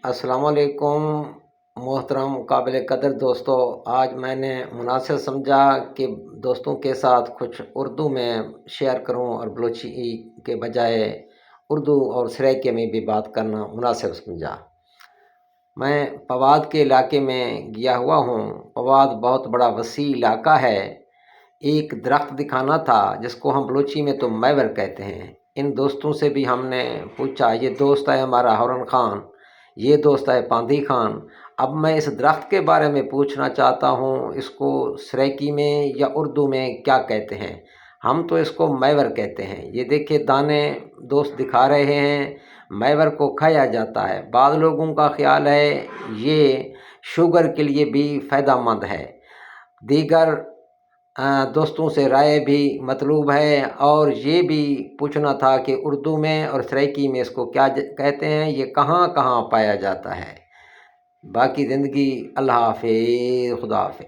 अस्सलाम वालेकुम मोहतरम काबिल कदर दोस्तों। आज मैंने मुनासिब समझा कि दोस्तों के साथ कुछ उर्दू में शेयर करूं और बलोची के बजाय उर्दू और सराइकी में भी बात करना मुनासिब समझा। मैं पवाद के इलाके में गया हुआ हूं। पवाद बहुत बड़ा वसी इलाका है। एक दरख्त दिखाना था जिसको हम बलोची में तो मैवर कहते हैं। इन दोस्तों से भी हमने पूछा, ये दोस्त है हमारा हौरन खान, ये दोस्त है पांधी खान। अब मैं इस दरख्त के बारे में पूछना चाहता हूँ, इसको सराइकी में या उर्दू में क्या कहते हैं। हम तो इसको मैवर कहते हैं। ये देखिए दाने दोस्त दिखा रहे हैं। मैवर को खाया जाता है। बाद लोगों का ख्याल है ये शुगर के लिए भी फ़ायदेमंद है। दीगर दोस्तों से राय भी मतलूब है और ये भी पूछना था कि उर्दू में और सराइकी में इसको क्या कहते हैं, ये कहाँ कहाँ पाया जाता है। बाकी ज़िंदगी अल्लाह हाफ़िज़, खुदा हाफ़िज़।